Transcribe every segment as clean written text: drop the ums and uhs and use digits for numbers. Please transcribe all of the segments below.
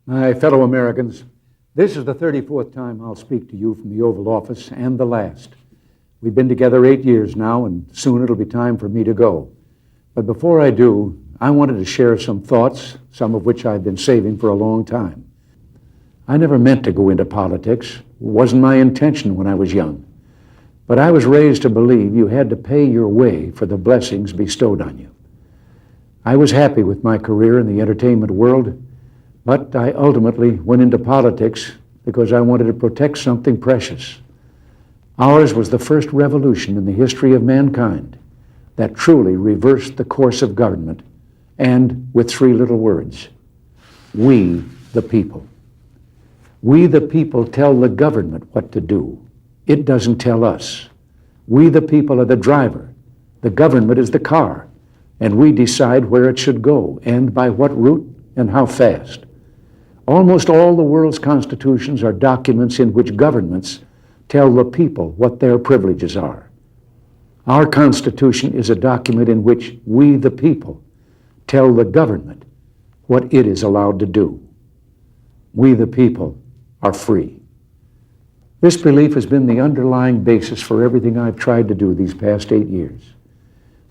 My fellow Americans, this is the 34th time I'll speak to you from the Oval Office, and the last. We've been together 8 years now, and soon it'll be time for me to go. But before I do, I wanted to share some thoughts, some of which I've been saving for a long time. I never meant to go into politics. It wasn't my intention when I was young. But I was raised to believe you had to pay your way for the blessings bestowed on you. I was happy with my career in the entertainment world, but I ultimately went into politics because I wanted to protect something precious. Ours was the first revolution in the history of mankind that truly reversed the course of government, and with three little words: we the people. We the people tell the government what to do. It doesn't tell us. We the people are the driver. The government is the car, and we decide where it should go and by what route and how fast. Almost all the world's constitutions are documents in which governments tell the people what their privileges are. Our Constitution is a document in which we, the people, tell the government what it is allowed to do. We, the people, are free. This belief has been the underlying basis for everything I've tried to do these past 8 years.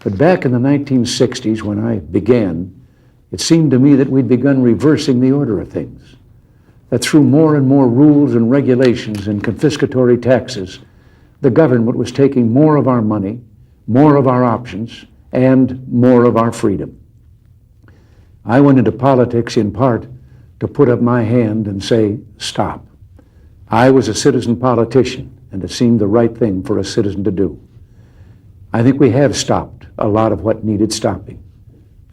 But back in the 1960s, when I began, it seemed to me that we'd begun reversing the order of things, that through more and more rules and regulations and confiscatory taxes, the government was taking more of our money, more of our options, and more of our freedom. I went into politics in part to put up my hand and say, stop. I was a citizen politician, and it seemed the right thing for a citizen to do. I think we have stopped a lot of what needed stopping.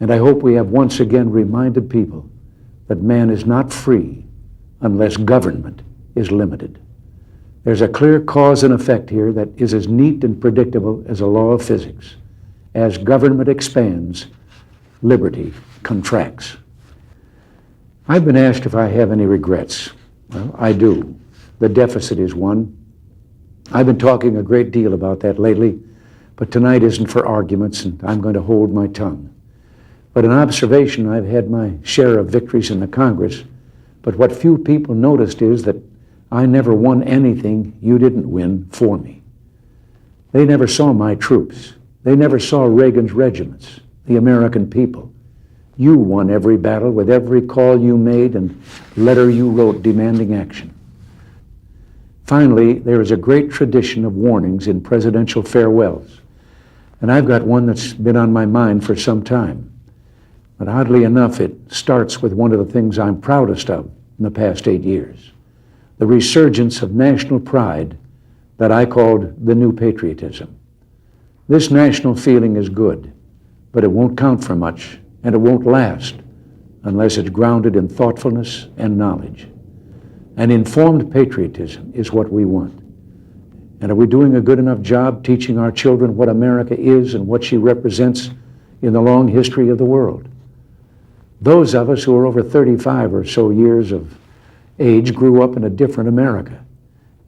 And I hope we have once again reminded people that man is not free unless government is limited. There's a clear cause and effect here that is as neat and predictable as a law of physics. As government expands, liberty contracts. I've been asked if I have any regrets. Well, I do. The deficit is one. I've been talking a great deal about that lately, but tonight isn't for arguments, and I'm going to hold my tongue. But in observation, I've had my share of victories in the Congress, but what few people noticed is that I never won anything you didn't win for me. They never saw my troops. They never saw Reagan's regiments, the American people. You won every battle with every call you made and letter you wrote demanding action. Finally, there is a great tradition of warnings in presidential farewells, and I've got one that's been on my mind for some time. But oddly enough, it starts with one of the things I'm proudest of in the past 8 years, the resurgence of national pride that I called the new patriotism. This national feeling is good, but it won't count for much, and it won't last unless it's grounded in thoughtfulness and knowledge. An informed patriotism is what we want. And are we doing a good enough job teaching our children what America is and what she represents in the long history of the world? Those of us who are over 35 or so years of age grew up in a different America.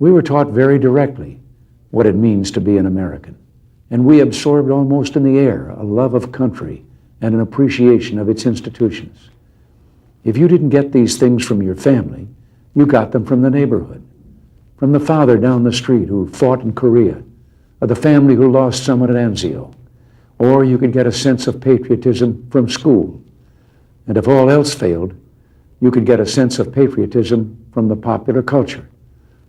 We were taught very directly what it means to be an American. And we absorbed almost in the air a love of country and an appreciation of its institutions. If you didn't get these things from your family, you got them from the neighborhood, from the father down the street who fought in Korea, or the family who lost someone at Anzio. Or you could get a sense of patriotism from school. And if all else failed, you could get a sense of patriotism from the popular culture.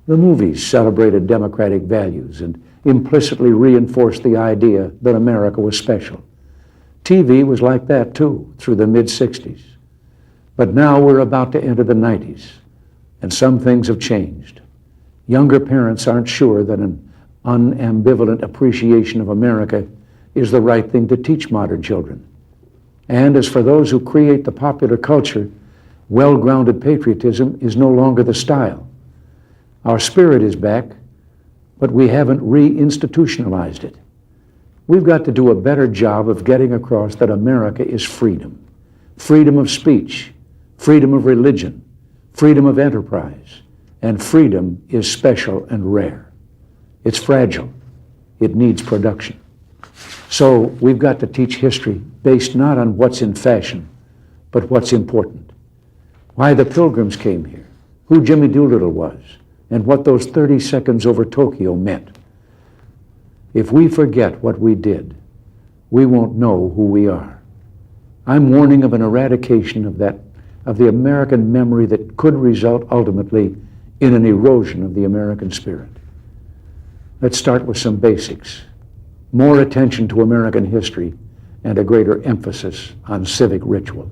The movies celebrated democratic values and implicitly reinforced the idea that America was special. TV was like that too, through the mid-60s. But now we're about to enter the 90s, and some things have changed. Younger parents aren't sure that an unambivalent appreciation of America is the right thing to teach modern children. And as for those who create the popular culture, well-grounded patriotism is no longer the style. Our spirit is back, but we haven't reinstitutionalized it. We've got to do a better job of getting across that America is freedom. Freedom of speech, freedom of religion, freedom of enterprise, and freedom is special and rare. It's fragile. It needs production. So we've got to teach history based not on what's in fashion, but what's important. why the Pilgrims came here, who Jimmy Doolittle was, and what those 30 seconds over Tokyo meant. If we forget what we did, we won't know who we are. I'm warning of an eradication of the American memory that could result ultimately in an erosion of the American spirit. Let's start with some basics. More attention to American history and a greater emphasis on civic ritual.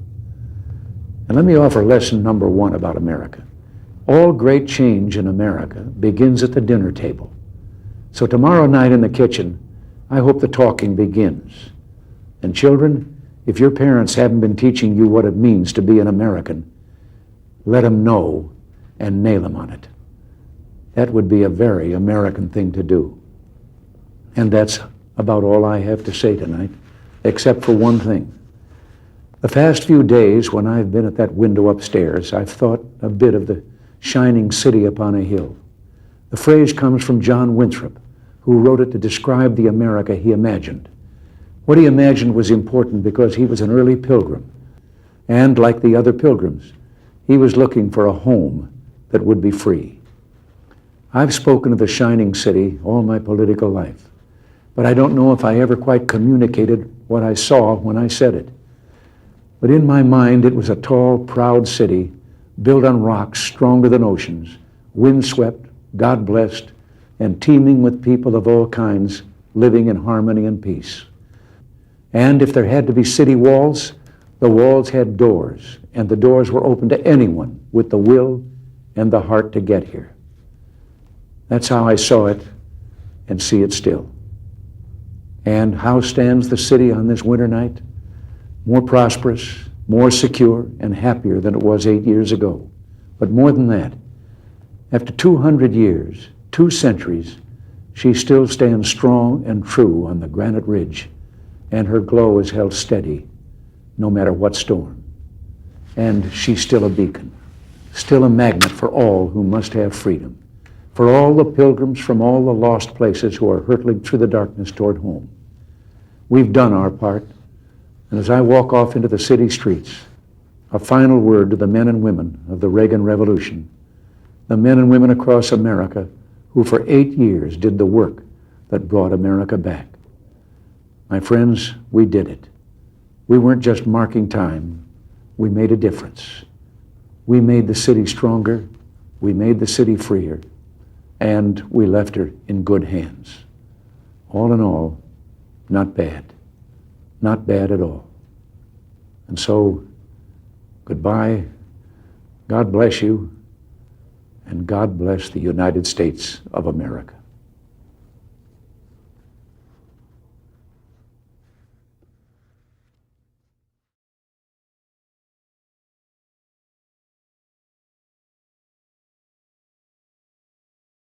And let me offer lesson number 1 about America. All great change in America begins at the dinner table. So tomorrow night in the kitchen, I hope the talking begins. And children, if your parents haven't been teaching you what it means to be an American, let them know and nail them on it. That would be a very American thing to do. And that's about all I have to say tonight, except for one thing. The past few days when I've been at that window upstairs, I've thought a bit of the shining city upon a hill. The phrase comes from John Winthrop, who wrote it to describe the America he imagined. What he imagined was important because he was an early pilgrim. And like the other pilgrims, he was looking for a home that would be free. I've spoken of the shining city all my political life, but I don't know if I ever quite communicated what I saw when I said it. But in my mind, it was a tall, proud city built on rocks stronger than oceans, windswept, God-blessed, and teeming with people of all kinds living in harmony and peace. And if there had to be city walls, the walls had doors, and the doors were open to anyone with the will and the heart to get here. That's how I saw it and see it still. And how stands the city on this winter night? More prosperous, more secure, and happier than it was 8 years ago. But more than that, after 200 years, 2 centuries, she still stands strong and true on the granite ridge, and her glow is held steady no matter what storm. And she's still a beacon, still a magnet for all who must have freedom, for all the pilgrims from all the lost places who are hurtling through the darkness toward home. We've done our part, and as I walk off into the city streets, a final word to the men and women of the Reagan Revolution, the men and women across America who for 8 years did the work that brought America back. My friends, we did it. We weren't just marking time. We made a difference. We made the city stronger. We made the city freer. And we left her in good hands. All in all, not bad. Not bad at all. And so, goodbye. God bless you. And God bless the United States of America.